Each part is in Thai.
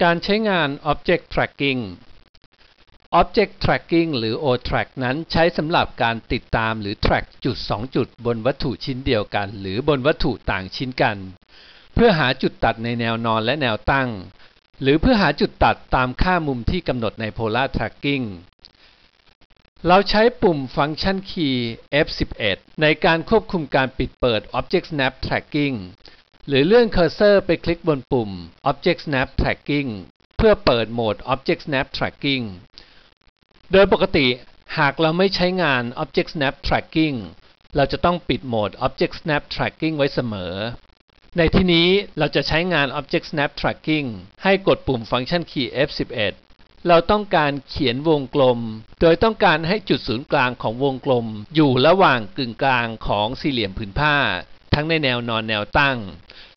การใช้งาน Object Tracking Object Tracking หรือ O-Track นั้นใช้สำหรับการติดตามหรือ track จุด2จุดบนวัตถุชิ้นเดียวกันหรือบนวัตถุต่างชิ้นกันเพื่อหาจุดตัดในแนวนอนและแนวตั้งหรือเพื่อหาจุดตัดตามค่ามุมที่กำหนดใน Polar Tracking เราใช้ปุ่ม Function Key F11 ในการควบคุมการปิดเปิด Object Snap Tracking หรือเลื่อนเคอร์เซอร์ไปคลิกบนปุ่ม Object Snap Tracking เพื่อเปิดโหมด Object Snap Tracking โดยปกติหากเราไม่ใช้งาน Object Snap Tracking เราจะต้องปิดโหมด Object Snap Tracking ไว้เสมอในที่นี้เราจะใช้งาน Object Snap Tracking ให้กดปุ่ม Function Key F11 เราต้องการเขียนวงกลมโดยต้องการให้จุดศูนย์กลางของวงกลมอยู่ระหว่างกึ่งกลางของสี่เหลี่ยมผืนผ้าทั้งในแนวนอนแนวตั้ง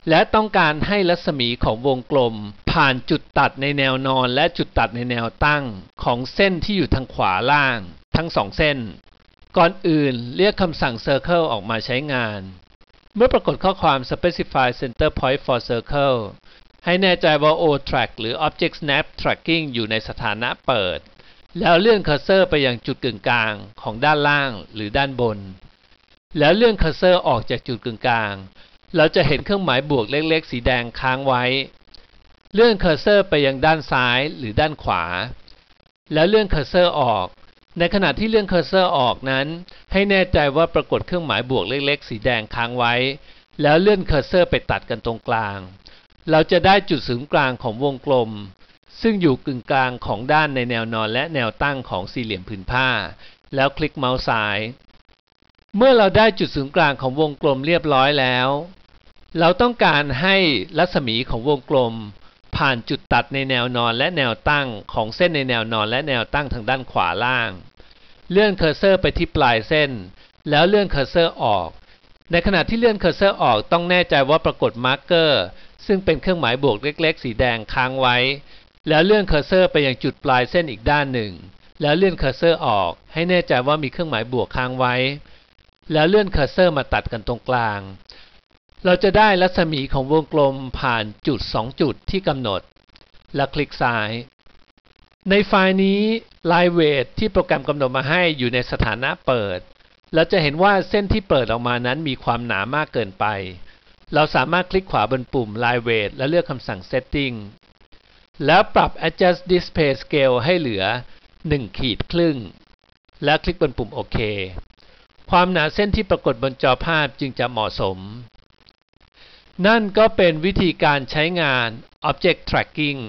และต้องการให้รัศมีของวงกลมผ่านจุดตัดในแนวนอนและจุดตัดในแนวตั้งของเส้นที่อยู่ทางขวาล่างทั้ง2เส้นก่อนอื่นเรียกคำสั่ง Circle ออกมาใช้งานเมื่อปรากฏข้อความ Specify Center Point for Circle ให้แน่ใจว่า O-Track หรือ Object Snap Tracking อยู่ในสถานะเปิดแล้วเลื่อนเคอร์เซอร์ไปยังจุดกึ่งกลางของด้านล่างหรือด้านบนแล้วเลื่อนเคอร์เซอร์ออกจากจุดกึ่งกลางเราจะเห็นเครื่องหมายบวกเล็กๆสีแดงค้างไว้เลื่อนเคอร์เซอร์ไปยังด้านซ้ายหรือด้านขวาแล้วเลื่อนเคอร์เซอร์ออกในขณะที่เลื่อนเคอร์เซอร์ออกนั้นให้แน่ใจว่าปรากฏเครื่องหมายบวกเล็กๆสีแดงค้างไว้แล้วเลื่อนเคอร์เซอร์ไปตัดกันตรงกลางเราจะได้จุดศูนย์กลางของวงกลมซึ่งอยู่กึ่งกลางของด้านในแนวนอนและแนวตั้งของสี่เหลี่ยมผืนผ้าแล้วคลิกเมาส์ซ้ายเมื่อเราได้จุดศูนย์กลางของวงกลมเรียบร้อยแล้วเราต้องการให้รัศมีของวงกลมผ่านจุดตัดในแนวนอนและแนวตั้งของเส้นในแนวนอนและแนวตั้งทางด้านขวาล่างเลื่อนเคอร์เซอร์ไปที่ปลายเส้นแล้วเลื่อนเคอร์เซอร์ออกในขณะที่เลื่อนเคอร์เซอร์ออกต้องแน่ใจว่าปรากฏมาร์กเกอร์ซึ่งเป็นเครื่องหมายบวกเล็กๆสีแดงค้างไว้แล้วเลื่อนเคอร์เซอร์ไปยังจุดปลายเส้นอีกด้านหนึ่งแล้วเลื่อนเคอร์เซอร์ออกให้แน่ใจว่ามีเครื่องหมายบวกค้างไว้แล้วเลื่อนเคอร์เซอร์มาตัดกันตรงกลางเราจะได้รัศมีของวงกลมผ่านจุด2จุดที่กำหนดและคลิกซ้ายในไฟล์นี้ Line Weight ที่โปรแกรมกำหนดมาให้อยู่ในสถานะเปิดเราจะเห็นว่าเส้นที่เปิดออกมานั้นมีความหนามากเกินไปเราสามารถคลิกขวาบนปุ่ม Line Weight และเลือกคำสั่ง Setting แล้วปรับ Adjust Display Scale ให้เหลือ1.5 ขีดและคลิกบนปุ่มโอเคความหนาเส้นที่ปรากฏบนจอภาพจึงจะเหมาะสมนั่นก็เป็นวิธีการใช้งาน Object Tracking